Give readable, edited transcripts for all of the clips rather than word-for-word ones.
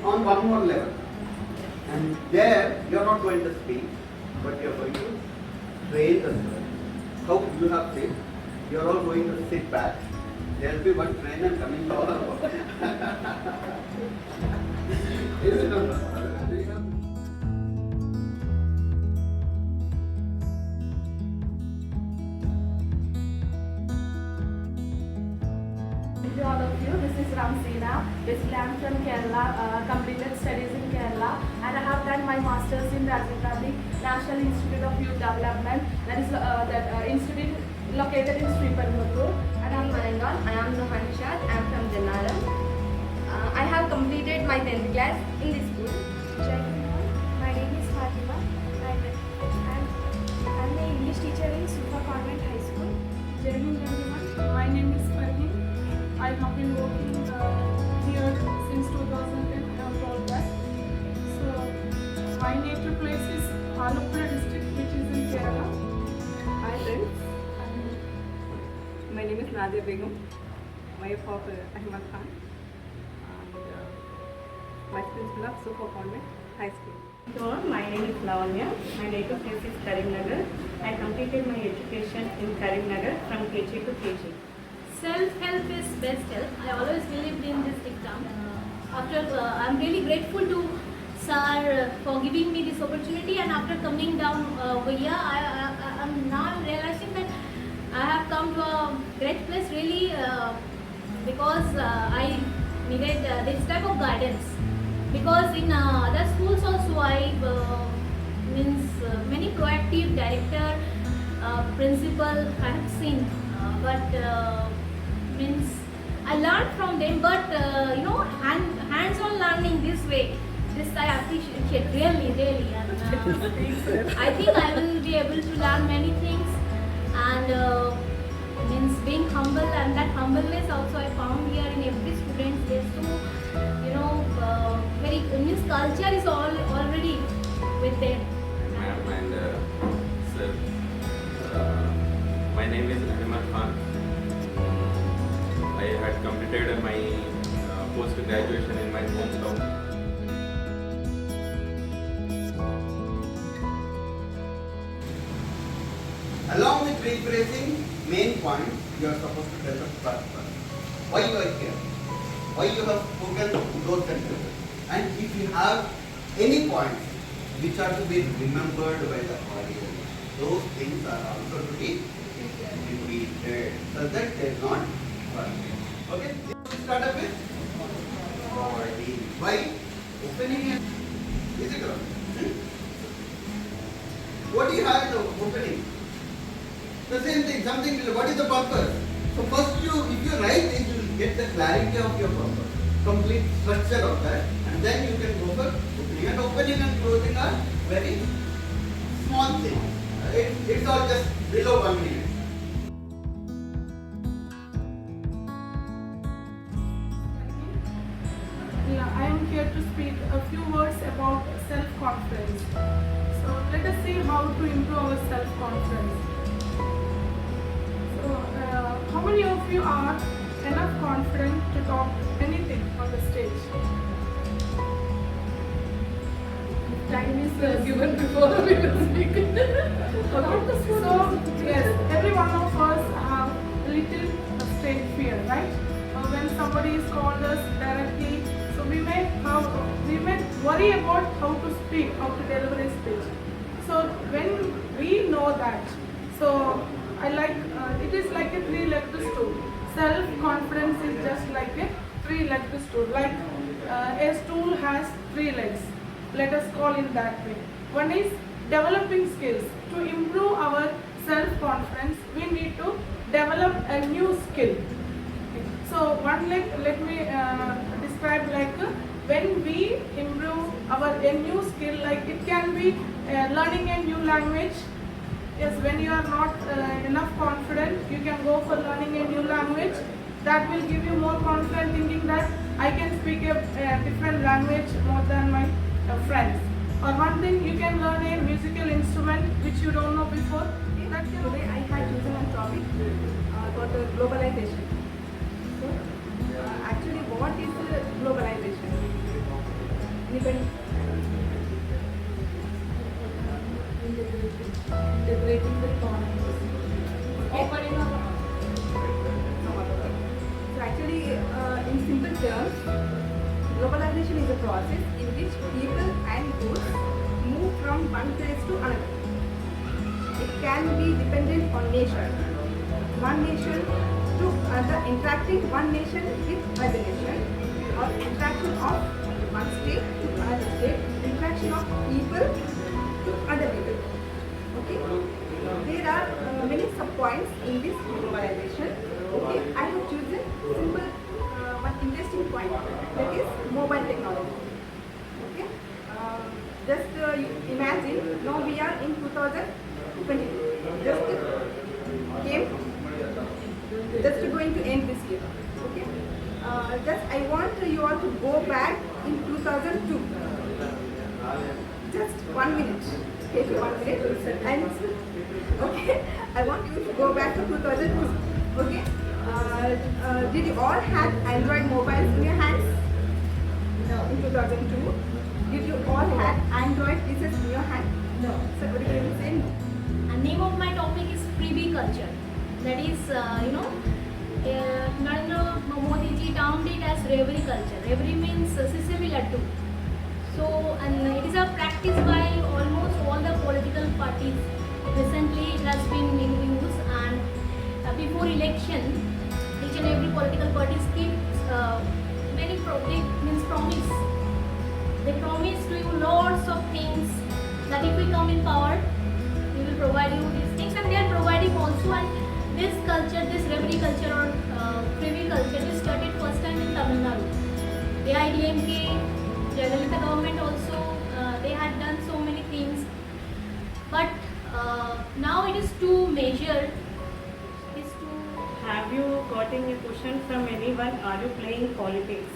on one more level. And there you are not going to speak, but you are going to train the student. How you have said, you are all going to sit back. There will be one trainer coming over. Is it or not? To all of you, this is Ramsina. Basically, I am from Kerala, completed studies in Kerala, and I have done my masters in Rajiv Gandhi National Institute of Youth Development. That is institute located in Sriperumbudur. And I'm Marangal. I am Nuhanishad. I am from Jannaram. I have completed my 10th class in this school. My name is Fatima. I'm the English teacher in Sufa Convent High School. Jai Hind everyone. My name is Farheen. I have been working here since 2010. I have told that. So my native place is Alappuzha district, which is in Kerala. Hi friends, my name is Nadia Begum, wife of Ahmad Khan, and vice principal of Sufa Convent High School. My name is Lavanya. My native place is Karimnagar. I completed my education in Karimnagar from KG to KG. Self-help is best help. I always believed in this dictum. I'm really grateful to Sir for giving me this opportunity, and after coming down over here, I'm now realizing that I have come to a great place really because I needed this type of guidance. Because in other schools also I many proactive director, principal I have seen, but I learned from them. But hands-on learning this way, this I appreciate really, and I think I will be able to learn many things, and being humble, and that humbleness also I found here in every student. There's so very means culture is already with them. Ma'am and sir, my name is Ahmad Khan. I had completed my post-graduation in my hometown. Along with rephrasing main points, you are supposed to tell the purpose. Why you are here? Why you have spoken those sentences? And if you have any points which are to be remembered by the audience, those things are also to be repeated so that they are not forgotten. Okay? Start up with body. Why? Opening. Is it wrong? What do you have in the opening? The same thing, something, what is the purpose? So first if you write this, you will get the clarity of your purpose, complete structure of that, and then you can go for opening. And opening and closing are very small things. It's all just below 1 minute. I am here to speak a few words about self-confidence. So let us see how to improve our self-confidence. So how many of you are enough confident to talk anything on the stage? Time is given before we will speak. Okay. So yes, every one of us have a little stage fear, right? When somebody is called us directly, so we may worry about how to speak, how to deliver a speech. So when we know that, so it is like a three-legged stool. Self-confidence is just like a three-legged stool. Like a stool has 3 legs. Let us call it that way. One is developing skills. To improve our self-confidence, we need to develop a new skill. So one leg, let me describe like when we improve a new skill, like it can be learning a new language. Yes, when you are not enough confident, you can go for learning a new language. That will give you more confidence, thinking that I can speak a different language more than my friends. Or one thing, you can learn a musical instrument which you don't know before. Today I had chosen a topic about globalization. So, actually, what is globalization? terms, globalization is a process in which people and goods move from one place to another. It can be dependent on nation. One nation to other, interacting one nation with other nation, or interaction of one state to another state, interaction of people to other people. Okay? There are many sub-points in this globalization. Okay, I have chosen simple one interesting point, that is mobile technology. Okay, just imagine now we are in 2022. Just going to end this year. Okay, just I want you all to go back in 2002. Just 1 minute. Take 1 minute and okay, I want you to go back to 2002. Okay, did you all have Android mobiles in your hands? No. In 2002, did you all have Android pieces in your hand? No. So what are you saying? The name of my topic is freebie culture. That is, Narendra Modi ji termed it as reverie culture. Reverie means sesame laddu. So, and it is a practice by almost all the political parties. Recently, it has been in use, and before election, each and every political party keeps many promise. They promise to you lots of things that if we come in power, we will provide you these things, and they are providing also. And this culture, this reverie culture or privy culture, is started first time in Tamil Nadu. AIDMK, Jayalalitha government also, they had done so many things, but now it is too measured. Have you gotten a question from anyone? Are you playing politics?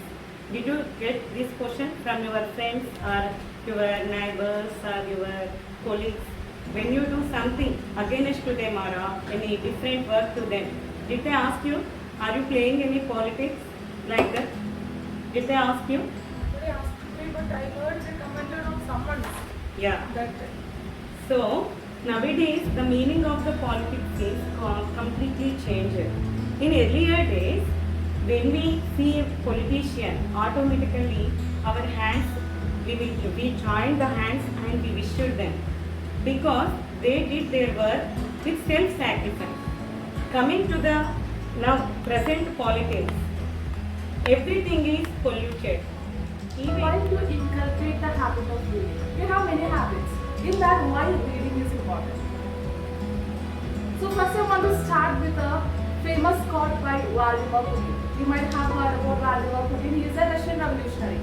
Did you get this question from your friends or your neighbors or your colleagues? When you do something against to them or any different work to them, did they ask you, are you playing any politics like that? Did they ask you? They asked me, but I heard they commented on someone. Yeah. That So nowadays the meaning of the politics is completely changed. In earlier days, when we see a politician, automatically our hands, we joined the hands and we wished them, because they did their work with self-sacrifice. Coming to the now present politics, everything is polluted. Why to inculcate the habit of reading? We have many habits. In that, why reading is important. So first I want to start with a famous quote by Vladimir Putin. You might have heard about Vladimir Putin. He is a Russian revolutionary.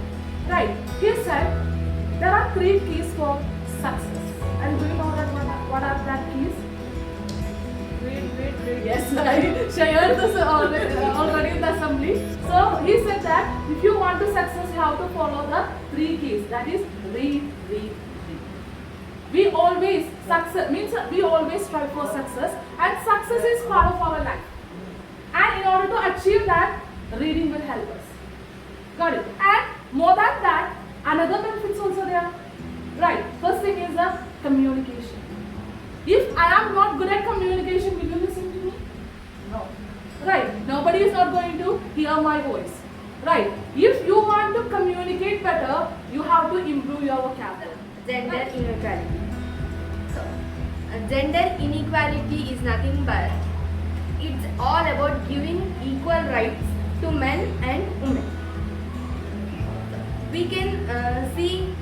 Right. He said, there are 3 keys for success. And do you know that what are that keys? read. Yes, I shared this already in the assembly. So he said that if you want to success, you have to follow the 3 keys. That is read, read, read. We always success means we always strive for success, and success is part of our life. And in order to achieve that, reading will help us. Got it? And more than that, another benefits also there. Right. First thing is the communication. If I am not good at communication, will you listen to me? No. Right. Nobody is not going to hear my voice. Right. If you want to communicate better, you have to improve your vocabulary. Gender inequality. So, gender inequality is nothing but it's all about giving equal rights to men and women. We can see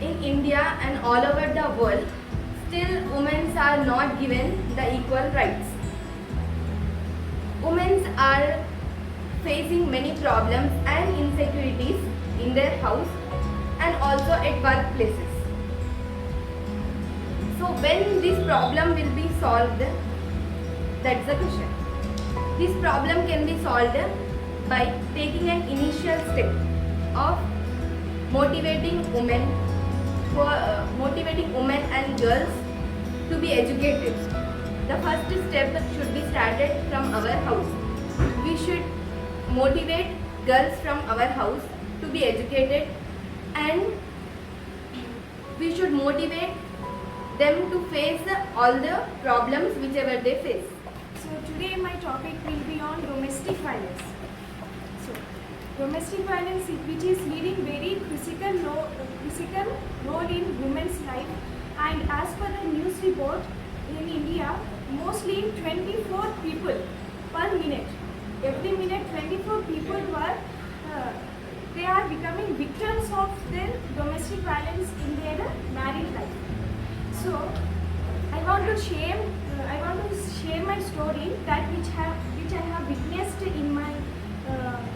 in India and all over the world, still women are not given the equal rights. Women are facing many problems and insecurities in their house and also at workplaces. So when this problem will be solved, that's the question. This problem can be solved by taking an initial step of motivating women and girls to be educated. The first step should be started from our house. We should motivate girls from our house to be educated, and we should motivate them to face all the problems whichever they face. So today my topic will be on domestic violence. So domestic violence which is leading very critical role in women's life, and as per the news report in India, mostly 24 people per minute. Every minute 24 people they are becoming victims of their domestic violence in their married life. So I want to share my story that which I have witnessed in my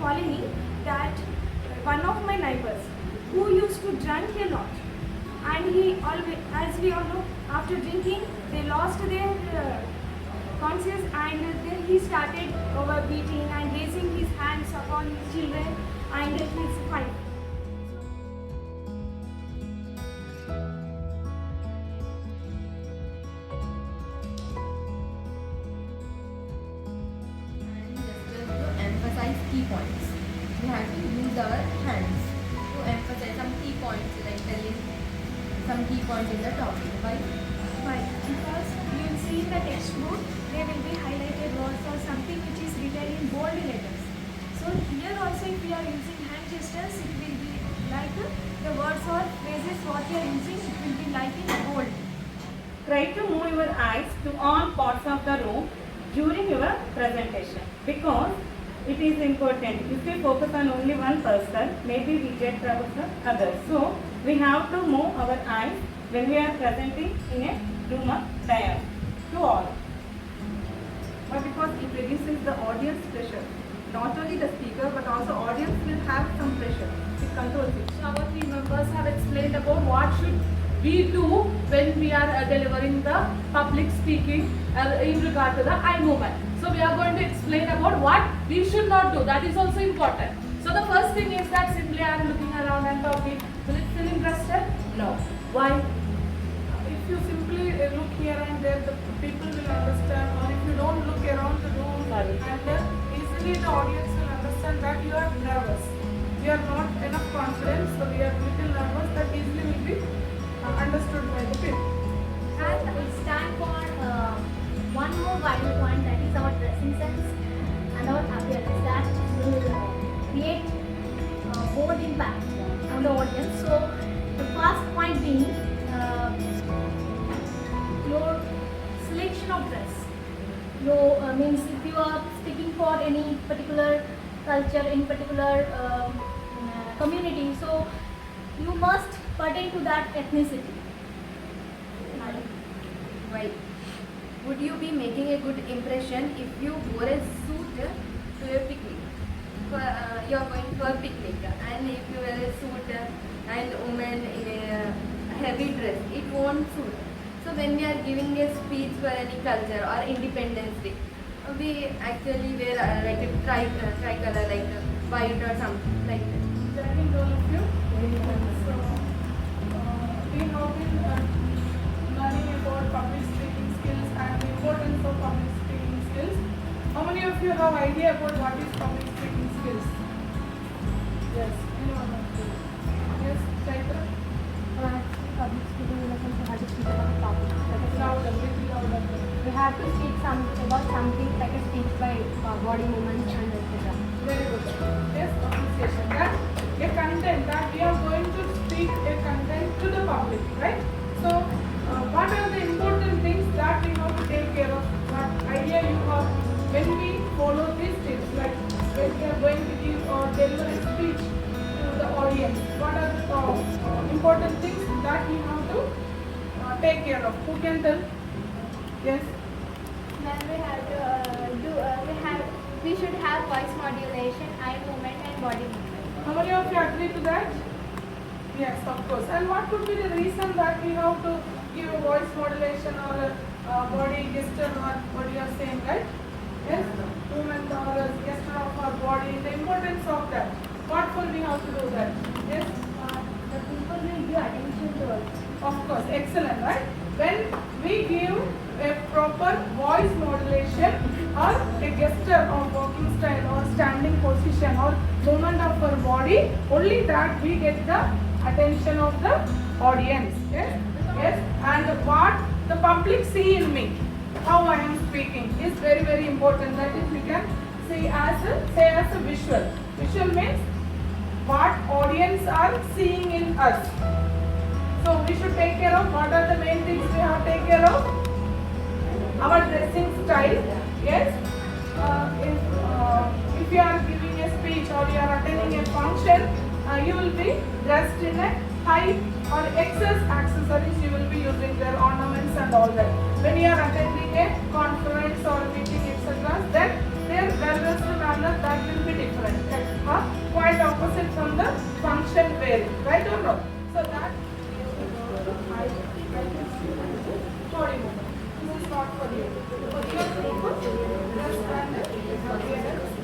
colony, that one of my neighbors who used to drink a lot, and he always, as we all know, after drinking they lost their conscience, and then he started overbeating and raising his hands upon his children and his wife. And just to emphasize key points, we have to use our hands to emphasize some key points, like telling some key points in the topic. Why? Because you will see in the textbook there will be highlighted words or something which is written in bold letters. So here also if we are using hand gestures, it will be like the words or phrases what you are using, it will be like in bold. Try to move your eyes to all parts of the room during your presentation, because it is important. If we focus on only one person, maybe we get trouble from others. So we have to move our eyes when we are presenting in a room of dialogue to all. But because it reduces the audience pressure, not only the speaker but also audience will have some pressure. It controls it. So our three members have explained about what should we do when we are delivering the public speaking in regard to the eye movement. So we are going to explain about what we should not do. That is also important. So the first thing is that simply I am looking around and talking. Will it feel interested? No. Why? If you simply look here and there, the people will understand, or if you don't look around the room, Sorry. and then easily the audience will understand that you are nervous. You are not enough confidence, so we are little nervous, that easily will be understood by the people. And we stand for one more vital point, that is our dressing sense and our appearance, that will create bold impact on the audience. So the first point being your selection of dress. Your means if you are speaking for any particular culture, any particular community, so you must pertain to that ethnicity. Why? Would you be making a good impression if you wore a suit to a picnic? You are going for a picnic, and if you wear a suit and woman in a heavy dress, it won't suit. So when we are giving a speech for any culture or Independence Day, we actually wear like a tricolor, like white or something like that. Thank all of you. So, we have been learning about public speaking skills and the importance of public speaking skills. How many of you have idea about what is public speaking skills? Yes, anyone of you? Yes, Chaitra? Public speaking lessons, we have to speak about a topic. Louder, little louder. We have to speak about something like a speech by body movements and etc. Very good. Yes, appreciation. That a content that we are going to speak a content to the public, right? So, what are the important things that we have to take care of? What idea you have when we follow these tips? Like when we are going to give or deliver a speech to the audience, what are the important things that we have to take care of? Who can tell? Yes. Then we have to we should have voice modulation, eye movement and body movement. How many of you agree to that? Yes, of course. And what could be the reason that we have to give a voice modulation or a body gesture, or what you are saying, right? Yes? Movement or a gesture of our body, the importance of that. What will we have to do that? Yes? The people will give attention to us. Of course, excellent, right? When we give a proper voice modulation or a gesture of walking style or standing position or movement of our body, only that we get the attention of the audience. Yes? Yes? And what the public see in me, how I am speaking is very, very important. That is, we can say as a visual. Visual means what audience are seeing in us. So we should take care of what are the main things we have to take care of. Our dressing style. Yes. If you are giving a speech or you are attending a function, you will be dressed in a high or excess accessories. You will be using their ornaments and all that. When you are attending a conference or a meeting, etc., then their well-dressed manner that will be different. Quite opposite from the function wearing, right or no? So that body movement. This is not for you. For your purpose, dress and appearance.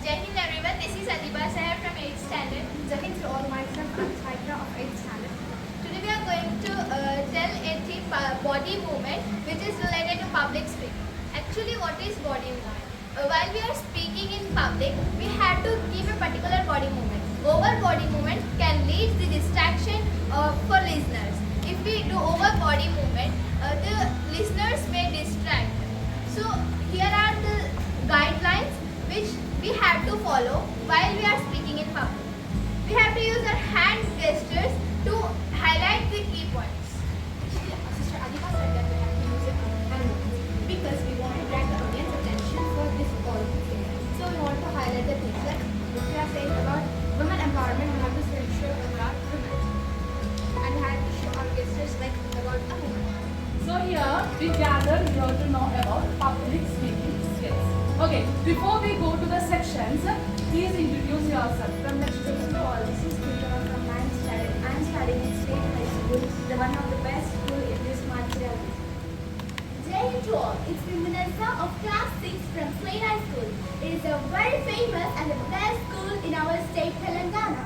Jai Hind everyone, this is Adiba Sahar from 8th standard. Jai Hind to all, myself I'm Saitra of 8th standard. Today we are going to tell a theme body movement which is related to public speaking. Actually, what is body movement? While we are speaking in public, we have to give a particular body movement. Over body movement can lead the distraction for listeners. If we do over body movement, the listeners may distract. So here are the guidelines which we have to follow while we are speaking in public. We have to use our hand gestures to highlight the key points. Sister Adiba said that we have to use our hand movements because we want to drag the audience attention for this all thing. So we want to highlight the things like if we are saying about women empowerment, we have to show about women and have to show our gestures like about a woman. So here we gather here to know about public speaking skills. Okay, before we go to the sections, please introduce yourself. From the student to all, this is Peter from 9th standard. I am studying in State High School, the one of the best school in this material. Jai Hind to all, it's Vimanasa of class 6 from Slade High School. It is a very famous and the best school in our state, Telangana.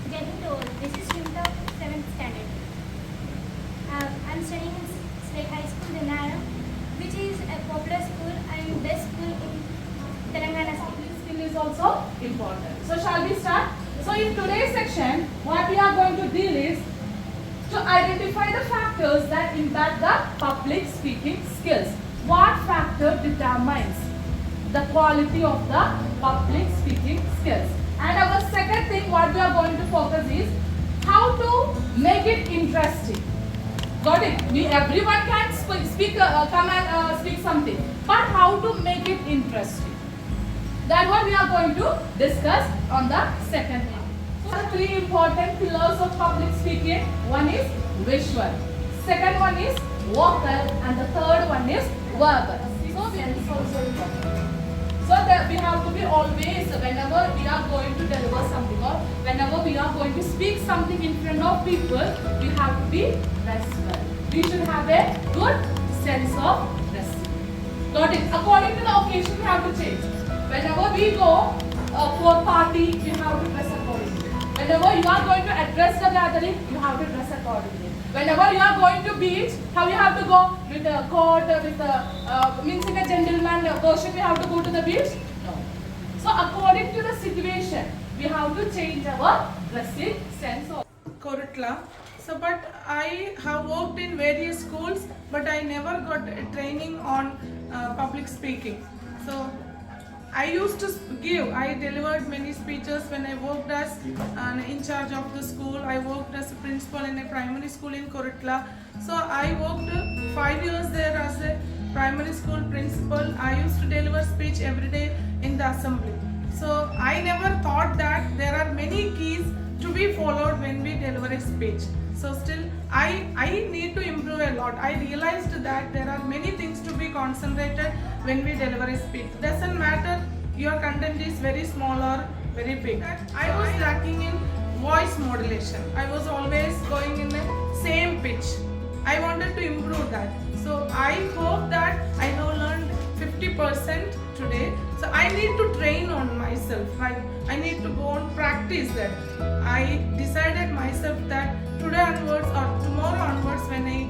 Jai Hind to all, this is Shrimta of 7th standard. I'm studying in Slade High School, Denara, which is a popular school and best school in Telangana state. Skill is also important. So shall we start? So in today's section, what we are going to deal is to identify the factors that impact the public speaking skills. What factor determines the quality of the public speaking skills? And our second thing what we are going to focus is how to make it interesting. Got it? Everyone can come and speak something, but how to make it interesting? That's what we are going to discuss on the second one. So the three important pillars of public speaking. One is visual, second one is vocal, and the third one is verbal. So that we have to be always, whenever we are going to deliver something or whenever we are going to speak something in front of people, we have to be dressed well. We should have a good sense of dressing. Got it? According to the occasion, we have to change. Whenever we go for party, we have to dress accordingly. Whenever you are going to address the gathering, you have to dress accordingly. Whenever you are going to beach, how you have to go with a coat, with a means in a gentleman version, we have to go to the beach? No. So according to the situation, we have to change our dressing sense of Koratla. So, but I have worked in various schools, but I never got a training on public speaking. So, I used to I delivered many speeches when I worked as in charge of the school. I worked as a principal in a primary school in Koratla. So, I worked 5 years there as a primary school principal. I used to deliver speech every day in the assembly. So, I never thought that there are many keys to be followed when we deliver a speech. So still I need to improve a lot. I realized that there are many things to be concentrated when we deliver a speech. Doesn't matter your content is very small or very big. I was lacking in voice modulation. I was always going in the same pitch. I wanted to improve that. So I hope that I have learned 50% today. So I need to train on myself, right? I need to go and practice that. I decided myself that today onwards or tomorrow onwards when I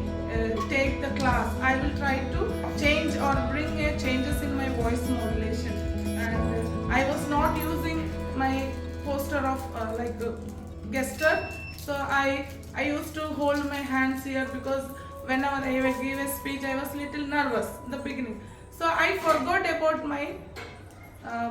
take the class, I will try to change or bring changes in my voice modulation. And I was not using my poster of gesture. So I used to hold my hands here because whenever I would give a speech, I was little nervous in the beginning. So I forgot about my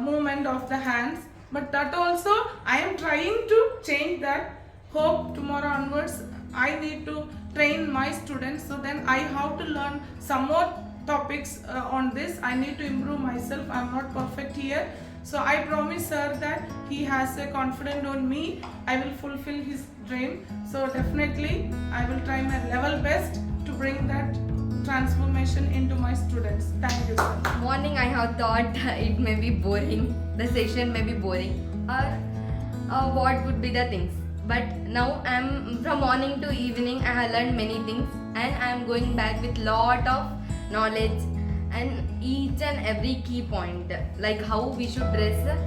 movement of the hands. But that also I am trying to change that. Hope tomorrow onwards I need to train my students. So then I have to learn some more topics on this. I need to improve myself. I am not perfect here. So I promise sir that he has a confidence on me. I will fulfill his dream. So definitely I will try my level best to bring that transformation into my students. Thank you sir. Morning I have thought it may be boring, the session may be boring, or what would be the things. But now from morning to evening I have learned many things, and I am going back with lot of knowledge and each and every key point, like how we should dress,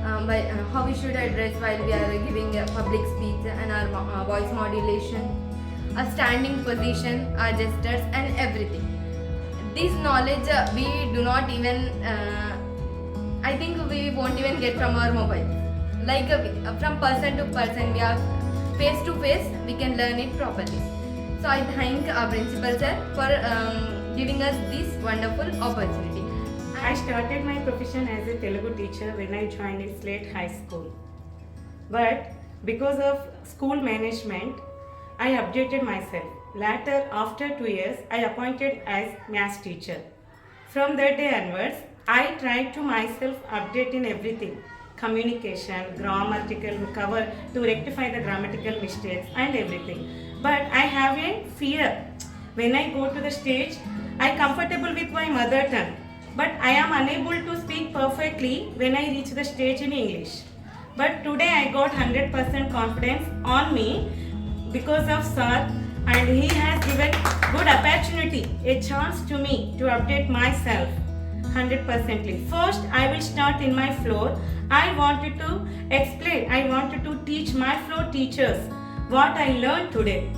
how we should address while we are giving a public speech, and our voice modulation, a standing position, our gestures and everything. This knowledge we do not even, I think we won't even get from our mobile. Like from person to person, we are face to face, we can learn it properly. So I thank our principal sir for giving us this wonderful opportunity. I started my profession as a Telugu teacher when I joined in Slate High School. But because of school management, I updated myself. Later, after 2 years, I appointed as maths teacher. From that day onwards, I tried to myself update in everything. Communication, grammatical cover to rectify the grammatical mistakes and everything. But I have a fear. When I go to the stage, I am comfortable with my mother tongue. But I am unable to speak perfectly when I reach the stage in English. But today I got 100% confidence on me because of sir, and he has given good opportunity, a chance to me to update myself 100%. First, I will start in my floor. I wanted to explain, I wanted to teach my floor teachers what I learned today.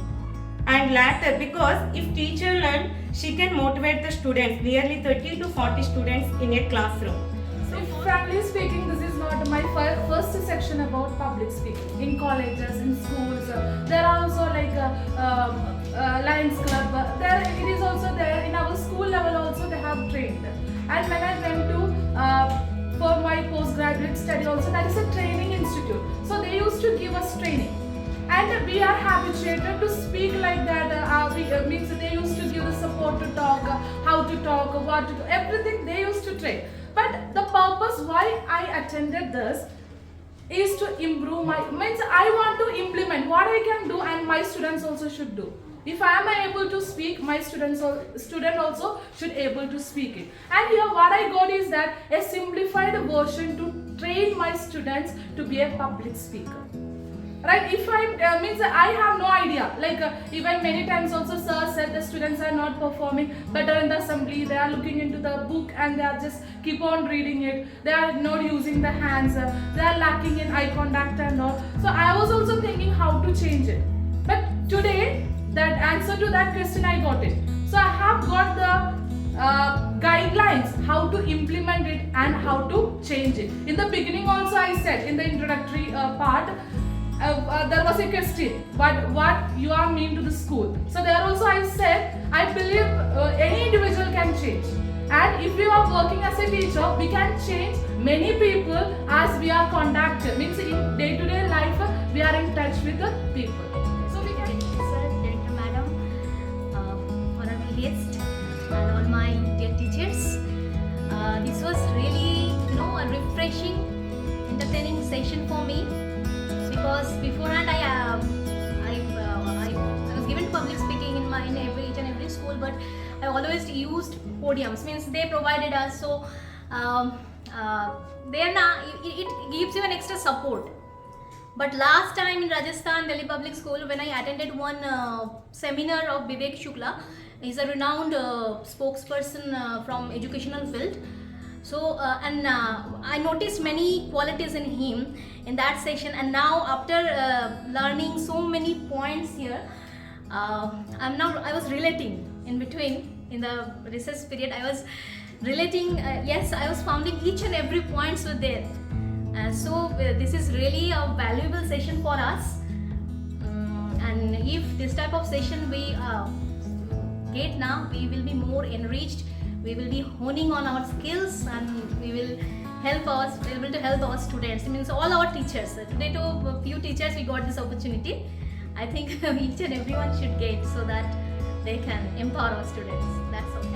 And later, because if teacher learn, she can motivate the students, nearly 30 to 40 students in a classroom. So frankly speaking, this is not my first section about public speaking. In colleges, in schools, there are also like Lions Club. There it is also there. In our school level also they have trained. And when I went to for my postgraduate study also, that is a training institute. So they used to give us training. And we are habituated to speak like that. Means they used to give the support to talk, how to talk, what to do, everything they used to train. But the purpose why I attended this is to improve means I want to implement what I can do, and my students also should do. If I am able to speak, my student also should able to speak it. And here what I got is that a simplified version to train my students to be a public speaker. Right? If I means I have no idea. Like even many times also sir said the students are not performing better in the assembly. They are looking into the book and they are just keep on reading it. They are not using the hands. They are lacking in eye contact and all. So I was also thinking how to change it. But today that answer to that question I got it. So I have got the guidelines how to implement it and how to change it. In the beginning also I said in the introductory part. There was a question, what you are mean to the school. So there also I said, I believe any individual can change. And if we are working as a teacher, we can change many people as we are contacted. Means in day-to-day life, we are in touch with the people. So we can. Sir, Director Madam, Honorable Guest, and all my dear teachers. This was really, a refreshing, entertaining session for me. Because beforehand I was given to public speaking in each and every school, but I always used podiums. Means they provided us, so it gives you an extra support. But last time in Rajasthan, Delhi Public School, when I attended one seminar of Vivek Shukla, he's a renowned spokesperson from educational field. So I noticed many qualities in him in that session, and now after learning so many points here, I was relating in between in the recess period. I was relating. Yes, I was founding each and every points were there. So this is really a valuable session for us. And if this type of session we get now, we will be more enriched, we will be honing on our skills, and we will be able to help our students. It means all our teachers. Today to a few teachers we got this opportunity. I think each and everyone should get, so that they can empower our students. That's all.